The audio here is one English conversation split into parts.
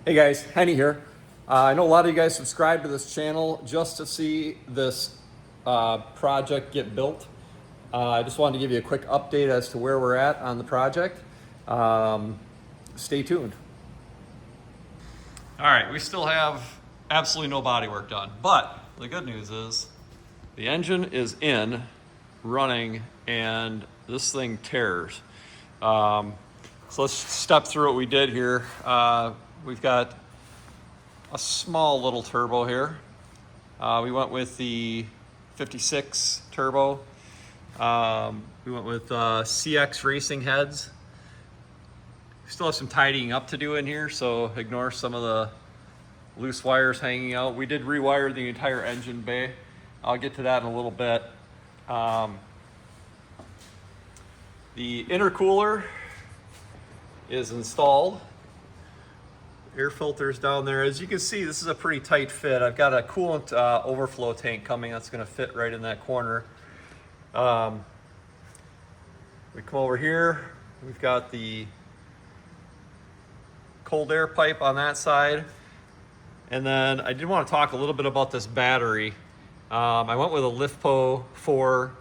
Hey guys, Henny here. I know a lot of you guys subscribe to this channel just to see this project get built. I just wanted to give you a quick update as to where we're at on the project. Stay tuned. All right, we still have absolutely no body work done, but the good news is the engine is in, running, and this thing tears. So let's step through what we did here. We've got a small little turbo here. We went with the 56 turbo. We went with CX racing heads. We still have some tidying up to do in here, so ignore some of the loose wires hanging out. We did rewire the entire engine bay. I'll get to that in a little bit. The intercooler is installed. Air filters down there. As you can see, this is a pretty tight fit. I've got a coolant overflow tank coming that's going to fit right in that corner. We come over here. We've got the cold air pipe on that side. And then I did want to talk a little bit about this battery. I went with a LiFePO 4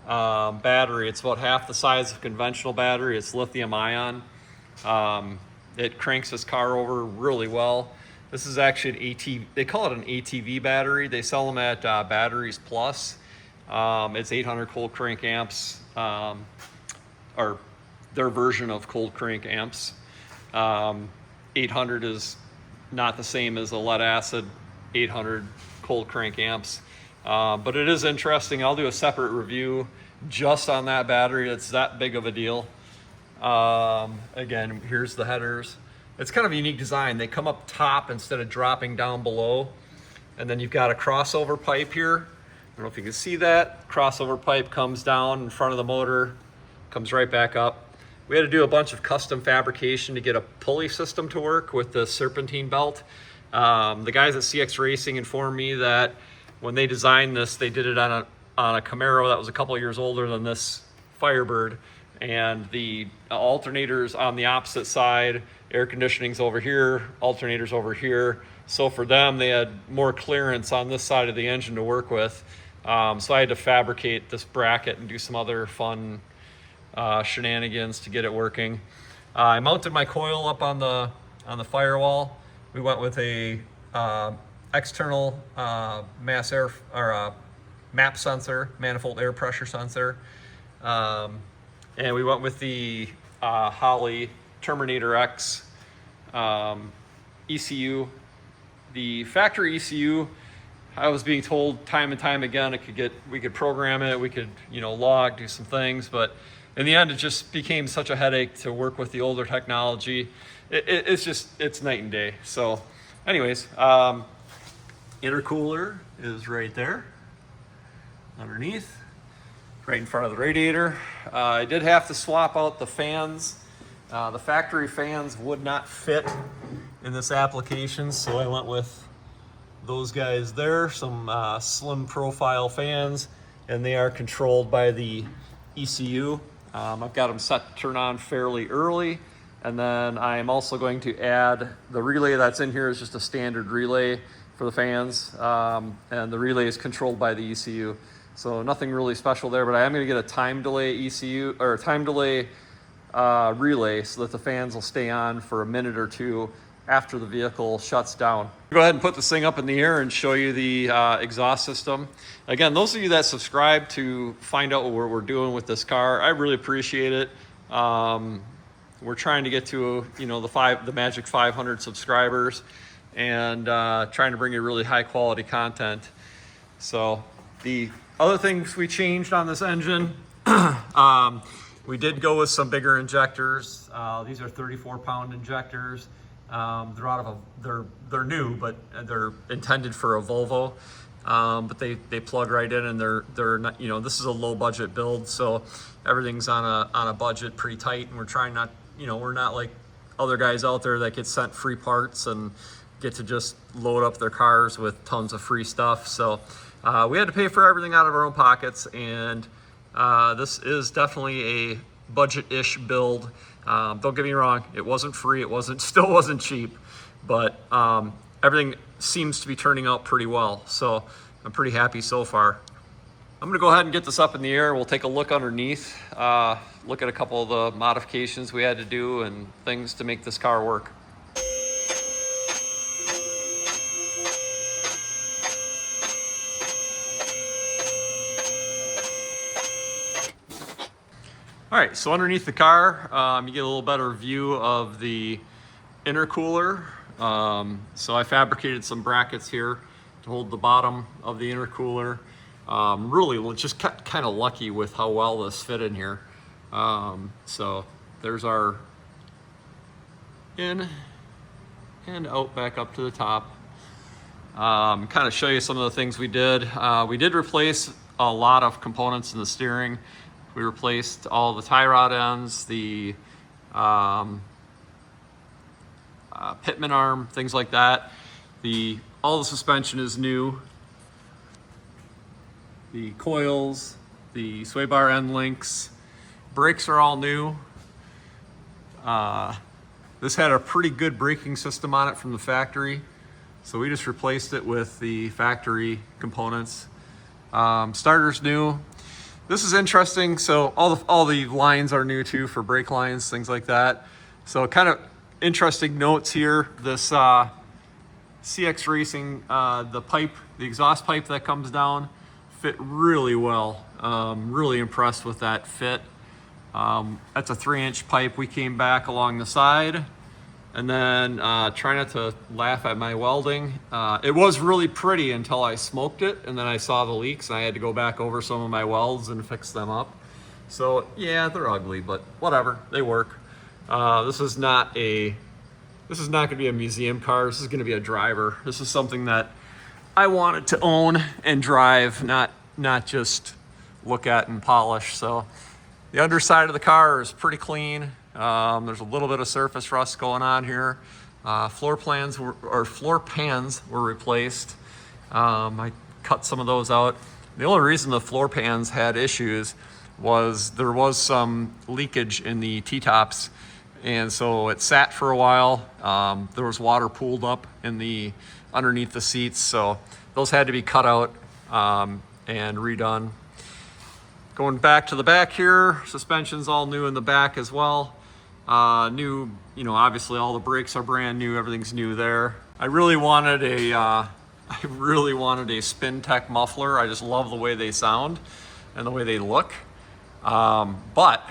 battery. It's about half the size of a conventional battery. It's lithium ion. It cranks this car over really well. This is actually an ATV, they call it an ATV battery. They sell them at Batteries Plus. It's 800 cold crank amps, or their version of cold crank amps. 800 is not the same as a lead acid 800 cold crank amps. But it is interesting. I'll do a separate review just on that battery. It's that big of a deal. Again, here's the headers. It's kind of a unique design. They come up top instead of dropping down below. And then you've got a crossover pipe here. I don't know if you can see that. Crossover pipe comes down in front of the motor, comes right back up. We had to do a bunch of custom fabrication to get a pulley system to work with the serpentine belt. The guys at CX Racing informed me that when they designed this, they did it on a Camaro that was a couple of years older than this Firebird. And the alternators on the opposite side, air conditioning's over here, alternators over here. So for them, they had more clearance on this side of the engine to work with. So I had to fabricate this bracket and do some other fun shenanigans to get it working. I mounted my coil up on the firewall. We went with a external mass air or MAP sensor, manifold air pressure sensor. And we went with the Holley Terminator X ECU. The factory ECU, I was being told time and time again, we could program it, we could, log, do some things, but in the end, it just became such a headache to work with the older technology. It's night and day. So anyways, intercooler is right there underneath, right in front of the radiator. I did have to swap out the fans. The factory fans would not fit in this application, so I went with those guys there, some slim profile fans, and they are controlled by the ECU. I've got them set to turn on fairly early, and then I'm also going to add the relay that's in here is just a standard relay for the fans, and the relay is controlled by the ECU. So nothing really special there, but I am going to get a time delay ECU or a time delay relay so that the fans will stay on for a minute or two after the vehicle shuts down. Go ahead and put this thing up in the air and show you the exhaust system. Again, those of you that subscribe to find out what we're doing with this car, I really appreciate it. We're trying to get to the magic 500 subscribers and trying to bring you really high quality content. So the other things we changed on this engine, we did go with some bigger injectors. These are 34-pound injectors. They're new, but they're intended for a Volvo. But they plug right in, and they're not, this is a low budget build, so everything's on a budget, pretty tight, and we're trying not, we're not like other guys out there that get sent free parts and get to just load up their cars with tons of free stuff. So we had to pay for everything out of our own pockets, and this is definitely a budget-ish build. Don't get me wrong, it wasn't free, still wasn't cheap, but everything seems to be turning out pretty well. So I'm pretty happy so far. I'm gonna go ahead and get this up in the air. We'll take a look underneath, look at a couple of the modifications we had to do and things to make this car work. All right, so underneath the car, you get a little better view of the intercooler. So I fabricated some brackets here to hold the bottom of the intercooler. Really just kind of lucky with how well this fit in here. So there's our in and out back up to the top. Kind of show you some of the things we did. We did replace a lot of components in the steering. We replaced all the tie rod ends, the pitman arm, things like that. All the suspension is new. The coils, the sway bar end links, brakes are all new. This had a pretty good braking system on it from the factory, so we just replaced it with the factory components. Starter's new. This is interesting. So all the lines are new too, for brake lines, things like that. So kind of interesting notes here. This CX Racing, the exhaust pipe that comes down, fit really well. Really impressed with that fit. That's a 3-inch pipe. We came back along the side, and then try not to laugh at my welding. It was really pretty until I smoked it, and then I saw the leaks, and I had to go back over some of my welds and fix them up. So yeah, they're ugly, but whatever, they work. This is not going to be a museum car. This is going to be a driver. This is something that I wanted to own and drive, not just look at and polish. So the underside of the car is pretty clean. There's a little bit of surface rust going on here. Floor pans were replaced. I cut some of those out. The only reason the floor pans had issues was there was some leakage in the T-tops, and so it sat for a while. There was water pooled up in underneath the seats, so those had to be cut out and redone. Going back to the back here, suspension's all new in the back as well. New, obviously all the brakes are brand new, everything's new there. I really wanted a SpinTech muffler. I just love the way they sound and the way they look. But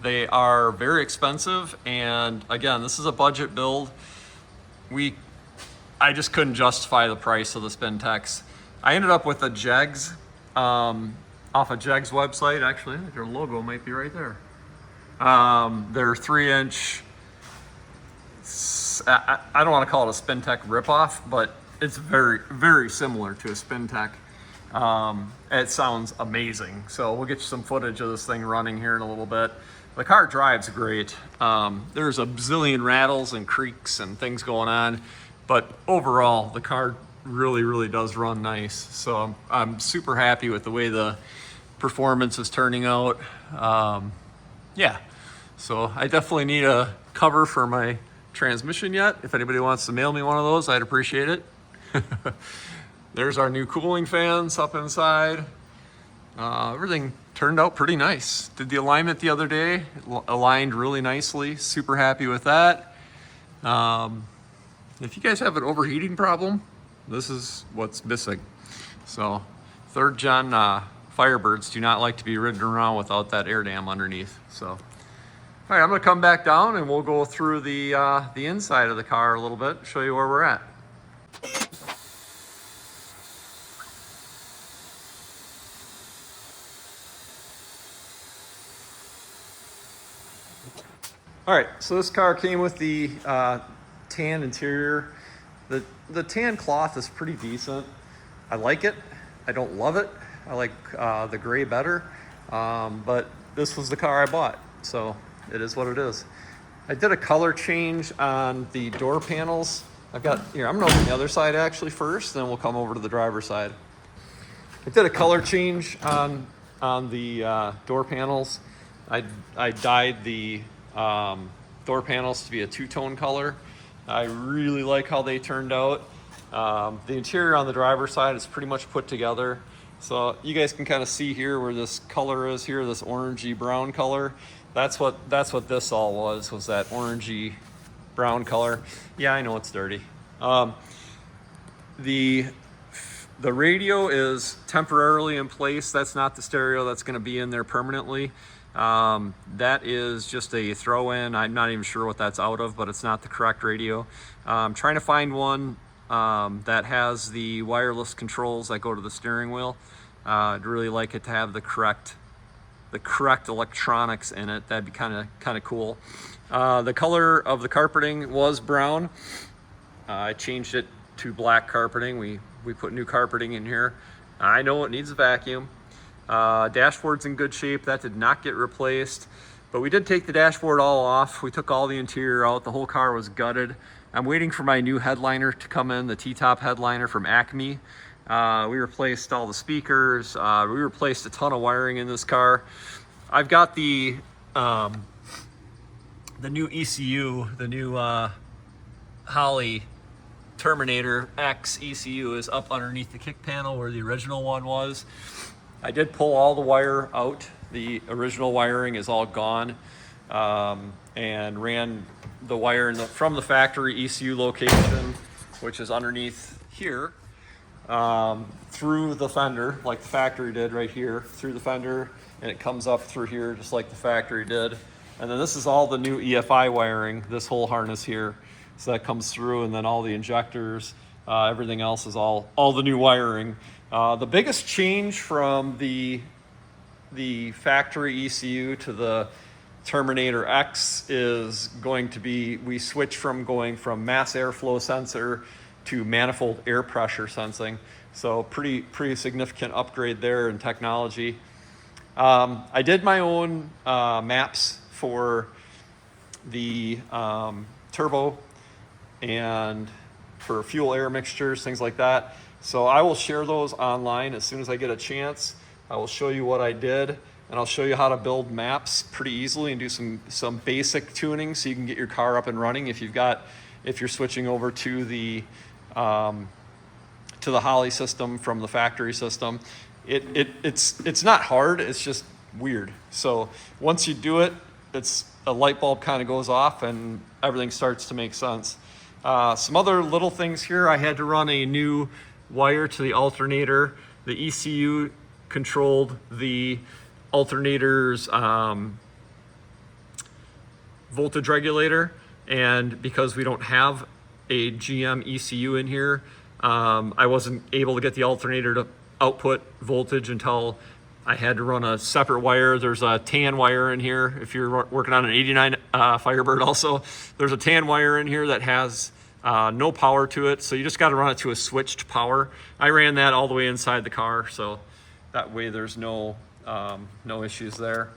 they are very expensive, and again, this is a budget build. I just couldn't justify the price of the SpinTechs. I ended up with a Jegs, off of Jegs website. Actually, their logo might be right there. They're 3-inch, I don't want to call it a SpinTech ripoff, but it's very, very similar to a SpinTech. It sounds amazing. So we'll get you some footage of this thing running here in a little bit. The car drives great. There's a bazillion rattles and creaks and things going on, but overall the car really, really does run nice. So I'm super happy with the way the performance is turning out. Yeah, so I definitely need a cover for my transmission yet. If anybody wants to mail me one of those, I'd appreciate it. There's our new cooling fans up inside. Everything turned out pretty nice. Did the alignment the other day, aligned really nicely. Super happy with that. If you guys have an overheating problem, this is what's missing. So 3rd gen Firebirds do not like to be ridden around without that air dam underneath. So, all right, I'm gonna come back down and we'll go through the inside of the car a little bit, show you where we're at. All right, so this car came with the tan interior. The tan cloth is pretty decent. I like it. I don't love it. I like the gray better, but this was the car I bought, so it is what it is. I did a color change on the door panels. I'm gonna open the other side actually first, then we'll come over to the driver's side. I did a color change on the door panels. I dyed the door panels to be a 2-tone color. I really like how they turned out. The interior on the driver's side is pretty much put together. So you guys can kind of see here where this color is here, this orangey brown color. That's what this all was that orangey brown color. Yeah, I know it's dirty. The radio is temporarily in place. That's not the stereo that's going to be in there permanently. That is just a throw-in. I'm not even sure what that's out of, but it's not the correct radio. I'm trying to find one that has the wireless controls that go to the steering wheel. I'd really like it to have the correct electronics in it. That'd be kind of cool. The color of the carpeting was brown. I changed it to black carpeting. We put new carpeting in here. I know it needs a vacuum. Dashboard's in good shape. That did not get replaced, but we did take the dashboard all off. We took all the interior out. The whole car was gutted. I'm waiting for my new headliner to come in, the T-top headliner from Acme. We replaced all the speakers. We replaced a ton of wiring in this car. I've got the new ECU, the new Holley Terminator X ECU is up underneath the kick panel where the original one was. I did pull all the wire out. The original wiring is all gone, and ran the wire from the factory ECU location, which is underneath here, through the fender, like the factory did right here, through the fender, and it comes up through here just like the factory did. And then this is all the new EFI wiring, this whole harness here. So that comes through, and then all the injectors, everything else is all the new wiring. The biggest change from the factory ECU to the Terminator X is going to be, we switched from going from mass airflow sensor to manifold air pressure sensing. So pretty significant upgrade there in technology. I did my own maps for the turbo and for fuel air mixtures, things like that. So I will share those online as soon as I get a chance. I will show you what I did, and I'll show you how to build maps pretty easily and do some basic tuning so you can get your car up and running if you're switching over to the Holley system from the factory system. It's not hard, it's just weird. So once you do it, a light bulb kind of goes off and everything starts to make sense. Some other little things here. I had to run a new wire to the alternator. The ECU controlled the alternator's voltage regulator, and because we don't have a GM ECU in here, I wasn't able to get the alternator to output voltage until I had to run a separate wire. There's a tan wire in here. If you're working on an 89 Firebird also, there's a tan wire in here that has no power to it. So you just got to run it to a switched power. I ran that all the way inside the car, so that way there's no issues there.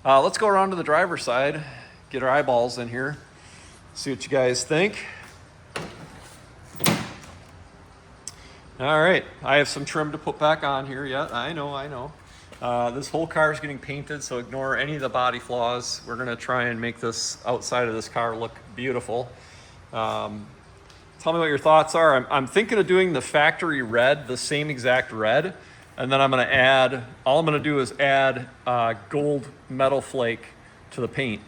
Let's go around to the driver's side, get our eyeballs in here, see what you guys think. All right, I have some trim to put back on here yet. I know. This whole car is getting painted, so ignore any of the body flaws. We're gonna try and make this outside of this car look beautiful. Tell me what your thoughts are. I'm thinking of doing the factory red, the same exact red, and then all I'm gonna do is add gold metal flake to the paint.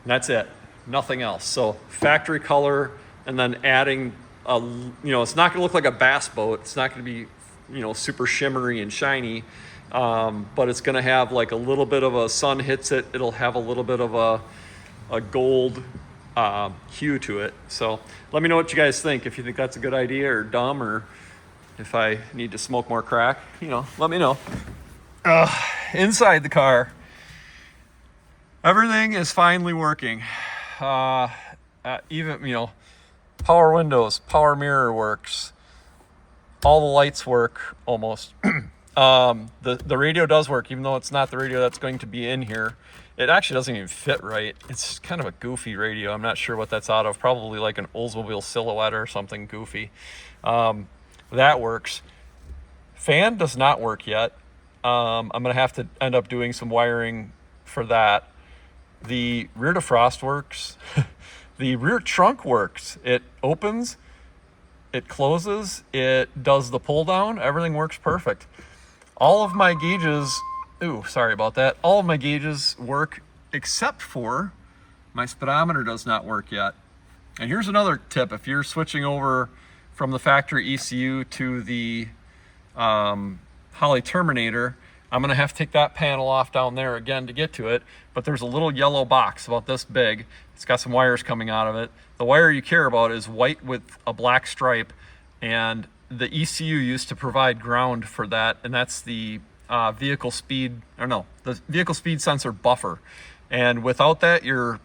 And that's it, nothing else. So factory color, and then adding it's not gonna look like a bass boat. It's not gonna be, super shimmery and shiny, but it's gonna have like a little bit of a sun hits it. It'll have a little bit of a gold hue to it. So let me know what you guys think. If you think that's a good idea or dumb, or if I need to smoke more crack, let me know. Inside the car, everything is finally working. Even, power windows, power mirror works. All the lights work almost. The radio does work, even though it's not the radio that's going to be in here. It actually doesn't even fit right. It's kind of a goofy radio. I'm not sure what that's out of. Probably like an Oldsmobile Silhouette or something goofy. That works. Fan does not work yet. I'm going to have to end up doing some wiring for that. The rear defrost works. The rear trunk works. It opens, it closes, it does the pull down, everything works perfect. All of my gauges, ooh, sorry about that. All of my gauges work except for my speedometer does not work yet. And here's another tip. If you're switching over from the factory ECU to the Holley Terminator, I'm gonna have to take that panel off down there again to get to it, but there's a little yellow box about this big. It's got some wires coming out of it. The wire you care about is white with a black stripe, and the ECU used to provide ground for that, and that's the the vehicle speed sensor buffer. And without that, your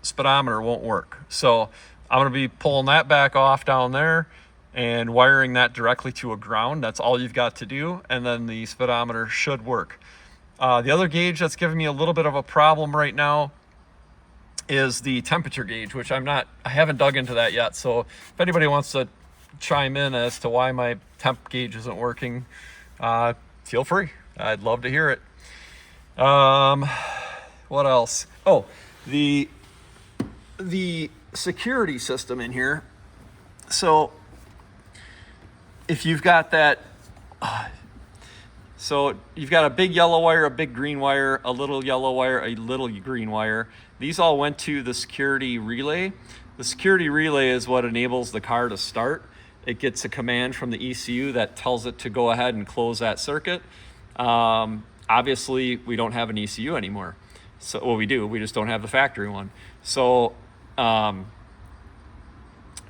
speedometer won't work. So I'm gonna be pulling that back off down there and wiring that directly to a ground. That's all you've got to do, and then the speedometer should work. The other gauge that's giving me a little bit of a problem right now is the temperature gauge, which I haven't dug into that yet. So if anybody wants to chime in as to why my temp gauge isn't working, feel free. I'd love to hear it. What else? Oh, the security system in here. So if you've got that, so you've got a big yellow wire, a big green wire, a little yellow wire, a little green wire. These all went to the security relay. The security relay is what enables the car to start. It gets a command from the ECU that tells it to go ahead and close that circuit. Obviously, we don't have an ECU anymore. So, well, we do, we just don't have the factory one. So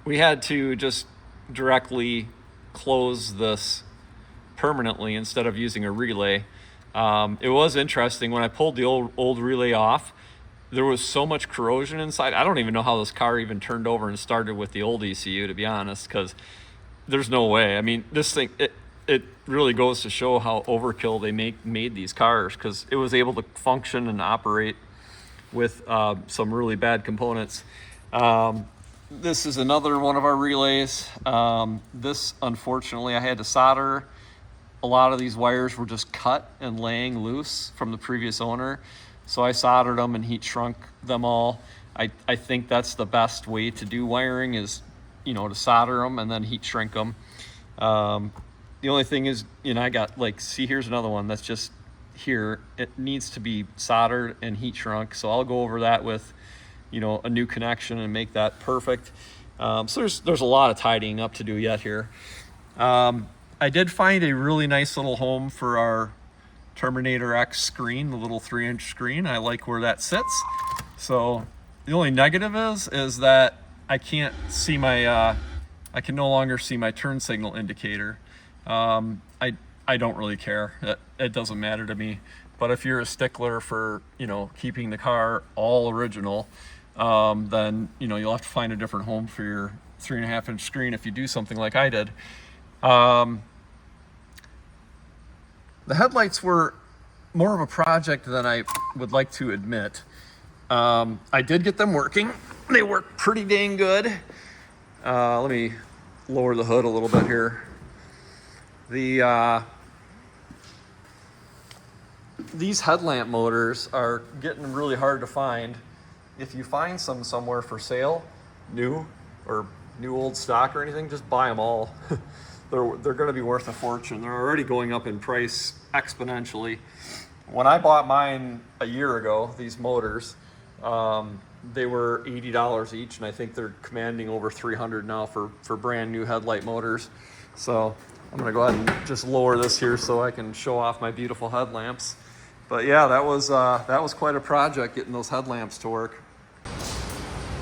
we had to just directly close this permanently instead of using a relay. It was interesting when I pulled the old relay off, there was so much corrosion inside. I don't even know how this car even turned over and started with the old ECU, to be honest, because there's no way. I mean, this thing, it really goes to show how overkill they made these cars, because it was able to function and operate with some really bad components. This is another one of our relays. This, unfortunately, I had to solder. A lot of these wires were just cut and laying loose from the previous owner. So I soldered them and heat shrunk them all. I think that's the best way to do wiring is, to solder them and then heat shrink them. The only thing is, I got see, here's another one that's just here. It needs to be soldered and heat shrunk. So I'll go over that with a new connection and make that perfect. So there's a lot of tidying up to do yet here. I did find a really nice little home for our Terminator X screen, the little 3-inch screen. I like where that sits. So the only negative is that I can't see I can no longer see my turn signal indicator. I don't really care. It doesn't matter to me. But if you're a stickler for keeping the car all original, then you'll have to find a different home for your 3.5-inch screen if you do something like I did. The headlights were more of a project than I would like to admit. I did get them working. They work pretty dang good. Let me lower the hood a little bit here. These headlamp motors are getting really hard to find. If you find some somewhere for sale, new or new old stock or anything, just buy them all. They're going to be worth a fortune. They're already going up in price exponentially. When I bought mine a year ago, these motors, they were $80 each, and I think they're commanding over $300 now for brand new headlight motors. So I'm going to go ahead and just lower this here so I can show off my beautiful headlamps. But yeah, that was quite a project getting those headlamps to work.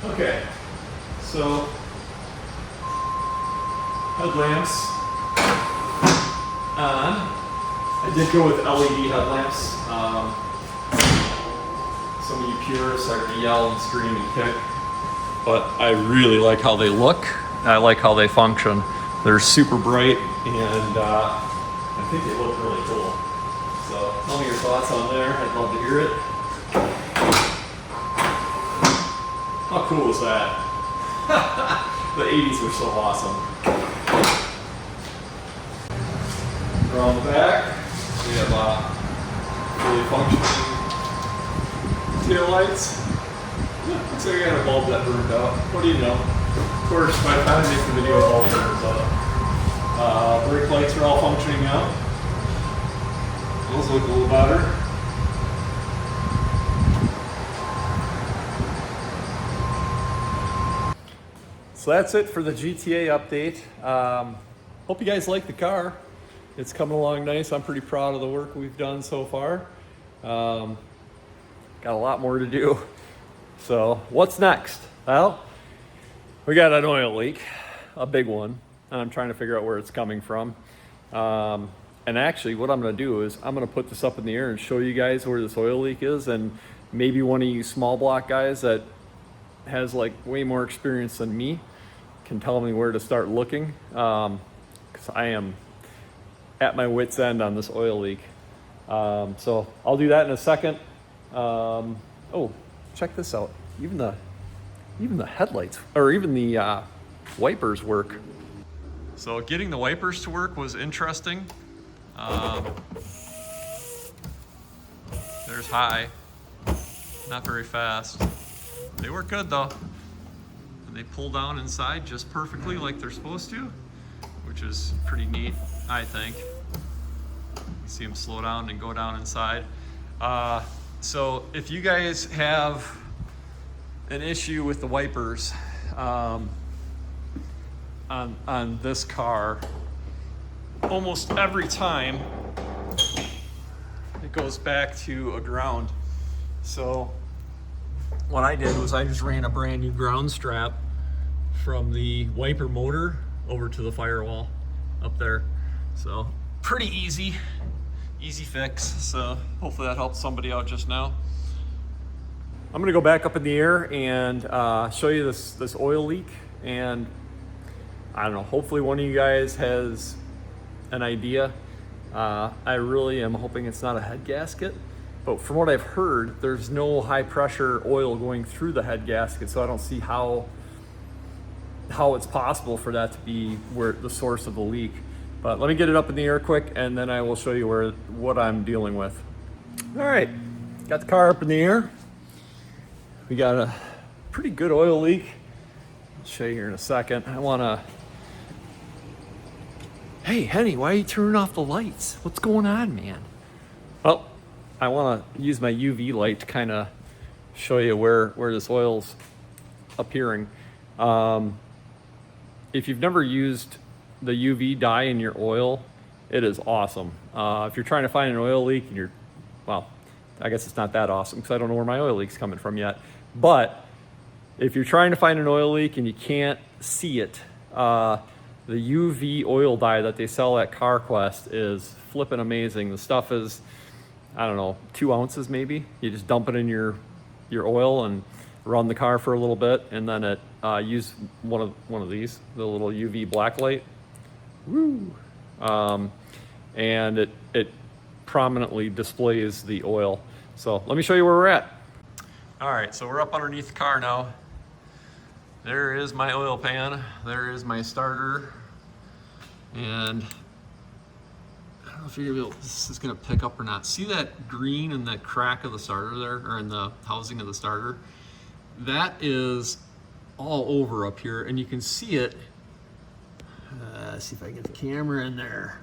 Okay, so headlamps on. I did go with LED headlamps. Some of you purists are going to yell and scream and kick, but I really like how they look. I like how they function. They're super bright, and I think they look really cool. So tell me your thoughts on there. I'd love to hear it. How cool is that? The 80s were so awesome. Around the back, we have really functioning tail lights. Looks like I got a bulb that burned out. What do you know? Of course, by the time I make the video, bulb burns out. Brake lights are all functioning now. Those look a little better. So that's it for the GTA update. Hope you guys like the car. It's coming along nice. I'm pretty proud of the work we've done so far. Got a lot more to do. So what's next? Well, we got an oil leak, a big one, and I'm trying to figure out where it's coming from. And actually what I'm gonna do is I'm gonna put this up in the air and show you guys where this oil leak is, and maybe one of you small block guys that has like way more experience than me can tell me where to start looking, because I am at my wit's end on this oil leak. So I'll do that in a second. Oh, check this out. Even the headlights, or even the wipers work. So getting the wipers to work was interesting. There's high, not very fast. They work good though. And they pull down inside just perfectly like they're supposed to, which is pretty neat, I think. You see them slow down and go down inside. So if you guys have an issue with the wipers on this car, almost every time it goes back to a ground. So what I did was I just ran a brand new ground strap from the wiper motor over to the firewall up there. So pretty easy fix. So hopefully that helped somebody out just now. I'm gonna go back up in the air and show you this oil leak, and I don't know, hopefully one of you guys has an idea. I really am hoping it's not a head gasket, but from what I've heard, there's no high pressure oil going through the head gasket, so I don't see how it's possible for that to be where the source of the leak. But let me get it up in the air quick, and then I will show you what I'm dealing with. All right, got the car up in the air. We got a pretty good oil leak. I'll show you here in a second. Hey, Henny, why are you turning off the lights? What's going on, man? Well, I want to use my UV light to kind of show you where this oil's appearing. If you've never used the UV dye in your oil, it is awesome. If you're trying to find an oil leak and well, I guess it's not that awesome because I don't know where my oil leak's coming from yet. But if you're trying to find an oil leak and you can't see it, the UV oil dye that they sell at CarQuest is flippin' amazing. The stuff is, I don't know, 2 ounces maybe. You just dump it in your oil and run the car for a little bit, and then use one of these, the little UV black light. Woo! And it prominently displays the oil. So let me show you where we're at. All right, so we're up underneath the car now. There is my oil pan. There is my starter. And I don't know if you're gonna be able, this is gonna pick up or not. See that green in the crack of the starter there, or in the housing of the starter? That is all over up here, and you can see it. See if I can get the camera in there.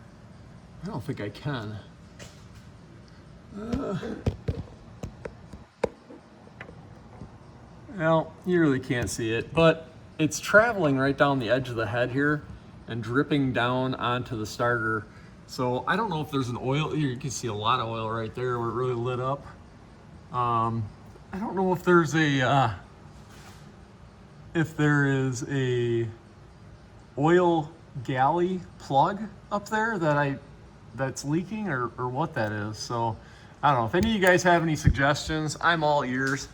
I don't think I can. Well, you really can't see it, but it's traveling right down the edge of the head here and dripping down onto the starter. So I don't know if there's an oil, here you can see a lot of oil right there where it really lit up. I don't know if there's if there is a oil galley plug up there that's leaking, or what that is. So I don't know if any of you guys have any suggestions. I'm all ears.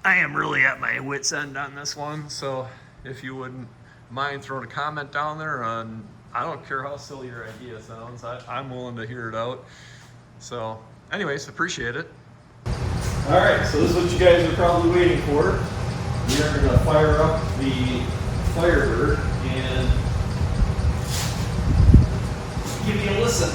I am really at my wit's end on this one, so if you wouldn't mind throwing a comment down there on, I don't care how silly your idea sounds, I'm willing to hear it out. So anyways, appreciate it. All right, so this is what you guys are probably waiting for. We are gonna fire up the Firebird and give you a listen.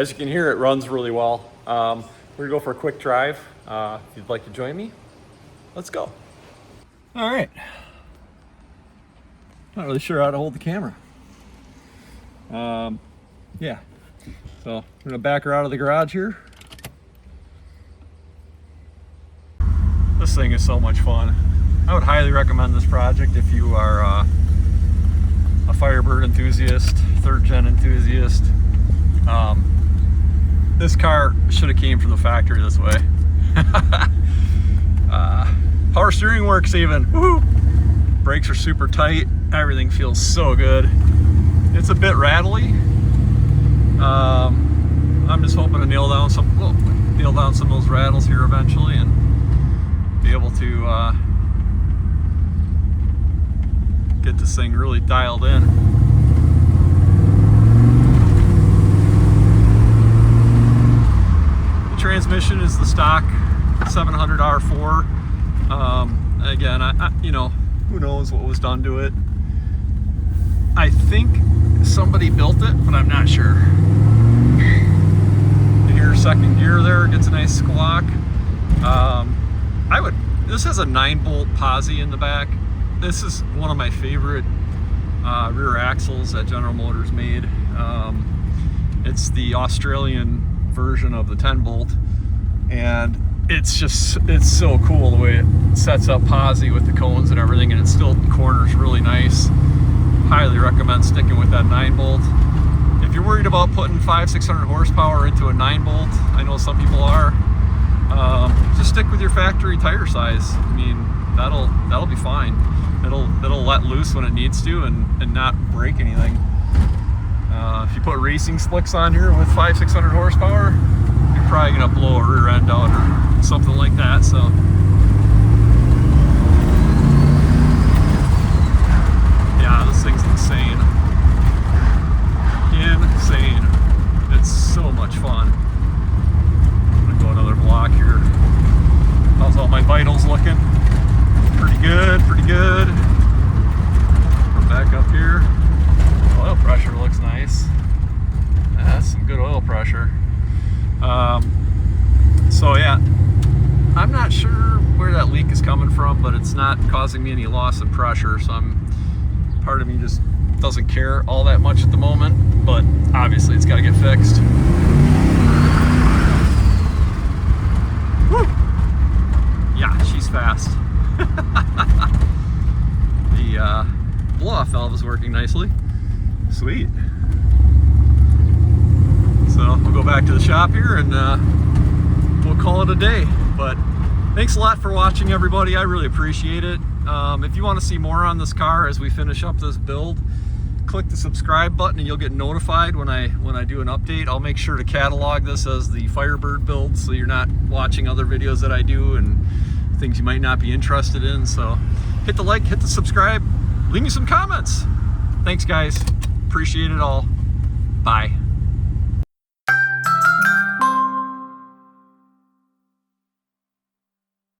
As you can hear, it runs really well. We're gonna go for a quick drive. If you'd like to join me, let's go. All right. Not really sure how to hold the camera. Yeah. So I'm gonna back her out of the garage here. This thing is so much fun. I would highly recommend this project if you are a Firebird enthusiast, third gen enthusiast. This car should have came from the factory this way. Power steering works even. Woohoo! Brakes are super tight. Everything feels so good. It's a bit rattly. I'm just hoping to nail down some of those rattles here eventually and be able to get this thing really dialed in. The transmission is the stock 700 R4. Again, you know, who knows what was done to it. I think somebody built it, but I'm not sure. You hear second gear there, gets a nice squawk. This has a 9-bolt posi in the back. This is one of my favorite rear axles that General Motors made. It's the Australian version of the 10-bolt, and it's so cool the way it sets up posi with the cones and everything, and it still corners really nice. Highly recommend sticking with that 9-bolt. If you're worried about putting 500-600 horsepower into a 9-bolt, I know some people are, just stick with your factory tire size. I mean, that'll be fine. It'll let loose when it needs to and not break anything. If you put racing slicks on here with 500-600 horsepower, you're probably gonna blow a rear end out or something like that. So yeah, this thing's insane. Insane. It's so much fun. I'm gonna go another block here. How's all my vitals looking? Pretty good, pretty good. We're back up here. Oil pressure looks nice. That's some good oil pressure. So yeah, I'm not sure where that leak is coming from, but it's not causing me any loss of pressure, so part of me just doesn't care all that much at the moment, but obviously it's got to get fixed. Woo! Yeah, she's fast. The blow-off valve is working nicely. Sweet. So we'll go back to the shop here and we'll call it a day. But thanks a lot for watching, everybody. I really appreciate it. If you want to see more on this car as we finish up this build, click the subscribe button and you'll get notified when I do an update. I'll make sure to catalog this as the Firebird build, so you're not watching other videos that I do and things you might not be interested in. So hit the like, hit the subscribe, leave me some comments. Thanks guys, appreciate it all. Bye.